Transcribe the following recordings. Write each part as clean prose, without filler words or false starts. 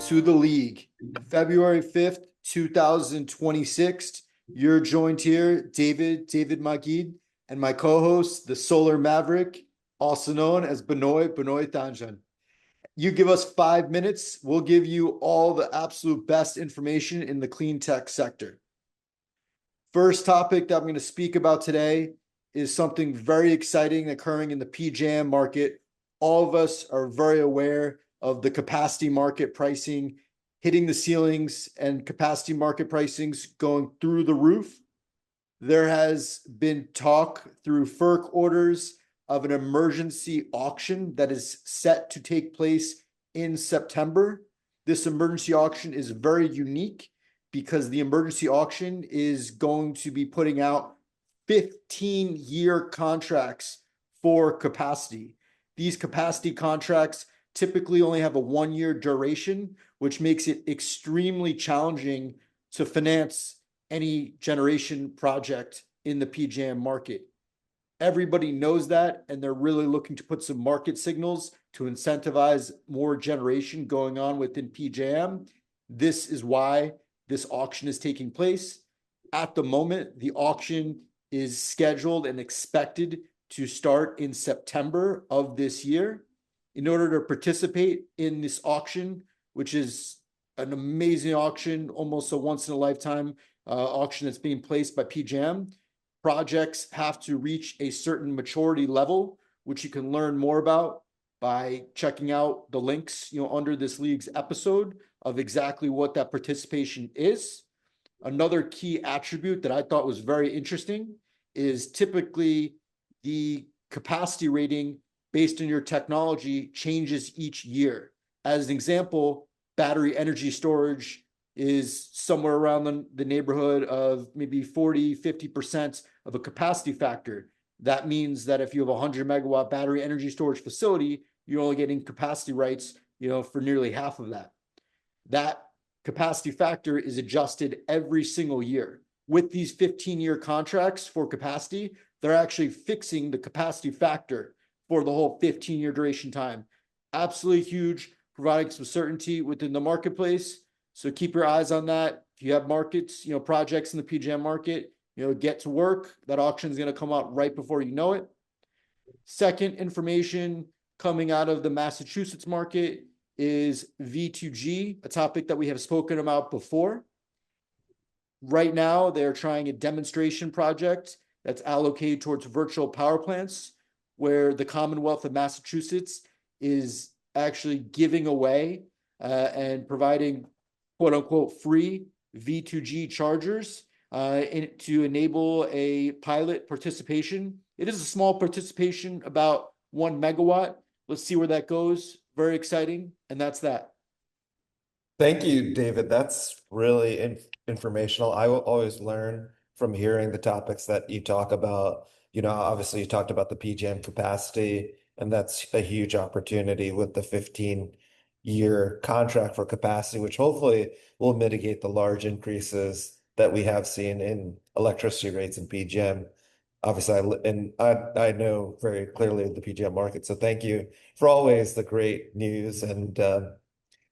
to the league. February 5th, 2026. You're joined here, David Magid, and my co-host, the Solar Maverick, also known as Benoy Tanjan. You give us 5 minutes, we'll give you all the absolute best information in the clean tech sector. First topic that I'm going to speak about today is something very exciting occurring in the PJM market. All of us are very aware of the capacity market pricing hitting the ceilings and capacity market pricings going through the roof. There has been talk through FERC orders of an emergency auction that is set to take place in September. This emergency auction is very unique because the emergency auction is going to be putting out 15-year contracts for capacity. These capacity contracts typically only have a 1-year duration, which makes it extremely challenging to finance any generation project in the PJM market. Everybody knows that, and they're really looking to put some market signals to incentivize more generation going on within PJM. This is why this auction is taking place. At the moment, the auction is scheduled and expected to start in September of this year. In order to participate in this auction, which is an amazing auction, almost a once-in-a-lifetime auction that's being placed by PJM, projects have to reach a certain maturity level, which you can learn more about by checking out the links, under this league's episode of exactly what that participation is. Another key attribute that I thought was very interesting is typically the capacity rating based on your technology changes each year. As an example, battery energy storage is somewhere around the neighborhood of maybe 40-50% of a capacity factor. That means that if you have a 100 megawatt battery energy storage facility, you're only getting capacity rights, for nearly half of that. That capacity factor is adjusted every single year. With these 15-year contracts for capacity, they're actually fixing the capacity factor for the whole 15-year duration time. Absolutely huge, providing some certainty within the marketplace. So keep your eyes on that. If you have markets, projects in the PJM market, get to work. That auction is going to come out right before you know it. Second information coming out of the Massachusetts market is V2G, a topic that we have spoken about before. Right now, they're trying a demonstration project that's allocated towards virtual power plants, where the Commonwealth of Massachusetts is actually giving away and providing quote unquote free V2G chargers to enable a pilot participation. It is a small participation, about 1 megawatt. Let's see where that goes. Very exciting. And that's that. Thank you, David. That's really informational. I will always learn from hearing the topics that you talk about. Obviously you talked about the PJM capacity, and that's a huge opportunity with the 15-year contract for capacity, which hopefully will mitigate the large increases that we have seen in electricity rates in PJM. Obviously, I know very clearly the PJM market. So thank you for always the great news. And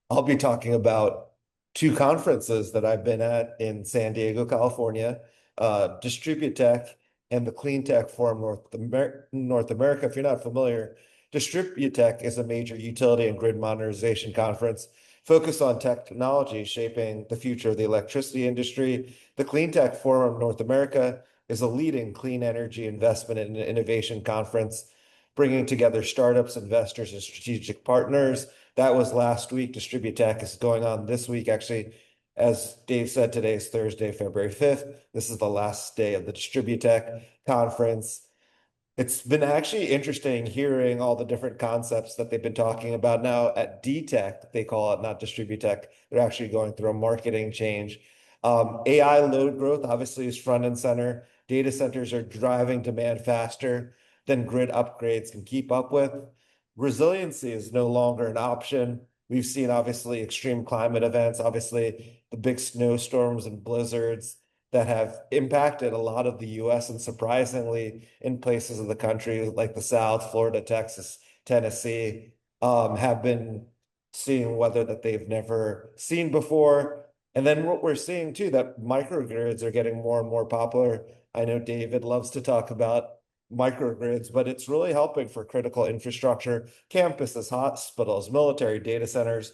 I'll be talking about 2 conferences that I've been at in San Diego, California, Distributech and the Cleantech Forum North America. If you're not familiar, Distributech is a major utility and grid modernization conference focused on technology shaping the future of the electricity industry. The Cleantech Forum North America is a leading clean energy investment and innovation conference, bringing together startups, investors, and strategic partners. That was last week. Distributech is going on this week. Actually, as Dave said, today is Thursday, February 5th. This is the last day of the Distributech conference. It's been actually interesting hearing all the different concepts that they've been talking about now at DTech. They call it, not Distributech. They're actually going through a marketing change. AI load growth obviously is front and center. Data centers are driving demand faster than grid upgrades can keep up with. Resiliency is no longer an option. We've seen obviously extreme climate events, obviously the big snowstorms and blizzards that have impacted a lot of the US and surprisingly in places of the country like the South, Florida, Texas, Tennessee, have been seeing weather that they've never seen before. And then what we're seeing too, that microgrids are getting more and more popular. I know David loves to talk about microgrids, but it's really helping for critical infrastructure, campuses, hospitals, military data centers.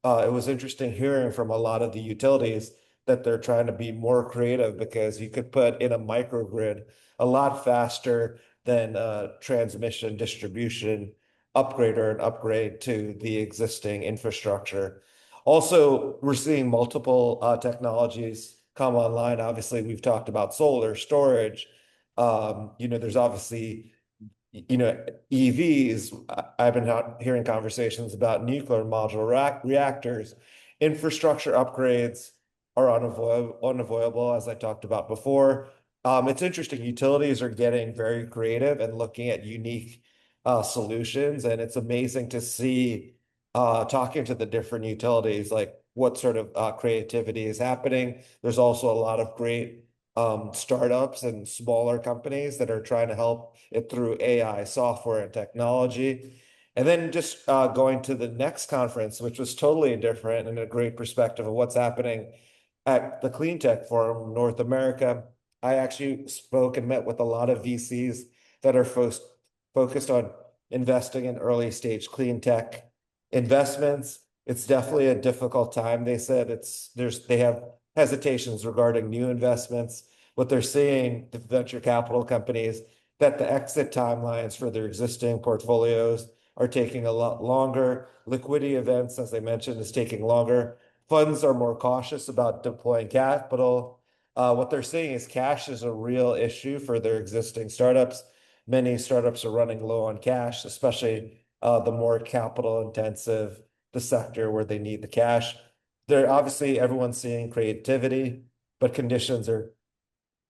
It was interesting hearing from a lot of the utilities that they're trying to be more creative because you could put in a microgrid a lot faster than transmission distribution upgrade or an upgrade to the existing infrastructure. Also, we're seeing multiple technologies come online. Obviously, we've talked about solar storage. There's obviously EVs. I've been hearing conversations about nuclear modular reactors. Infrastructure upgrades are unavoidable, as I talked about before. It's interesting. Utilities are getting very creative and looking at unique solutions, and it's amazing to see talking to the different utilities, like what sort of creativity is happening. There's also a lot of great startups and smaller companies that are trying to help it through AI, software, and technology. And then just going to the next conference, which was totally different and a great perspective of what's happening at the Cleantech Forum North America. I actually spoke and met with a lot of VCs that are focused on investing in early stage clean tech investments. It's definitely a difficult time. They said they have hesitations regarding new investments. What they're seeing, the venture capital companies, that the exit timelines for their existing portfolios are taking a lot longer. Liquidity events, as I mentioned, is taking longer. Funds are more cautious about deploying capital. What they're seeing is cash is a real issue for their existing startups. Many startups are running low on cash, especially the more capital intensive the sector where they need the cash. They're obviously everyone's seeing creativity, but conditions are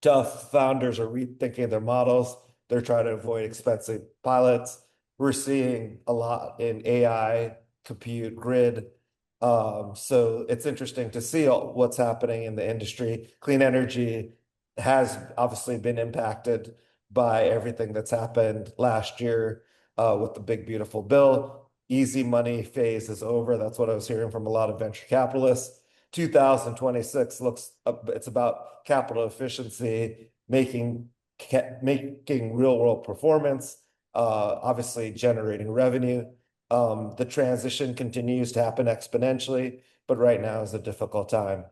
tough. Founders are rethinking their models. They're trying to avoid expensive pilots. We're seeing a lot in AI, compute, grid. So it's interesting to see what's happening in the industry. Clean energy has obviously been impacted by everything that's happened last year with the big, beautiful bill. Easy money phase is over. That's what I was hearing from a lot of venture capitalists. 2026 looks, it's about capital efficiency, making real world performance, obviously generating revenue. The transition continues to happen exponentially, but right now is a difficult time.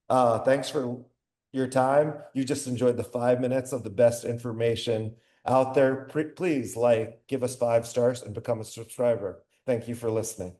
Thanks for your time. You just enjoyed the 5 minutes of the best information out there. Please give us 5 stars and become a subscriber. Thank you for listening.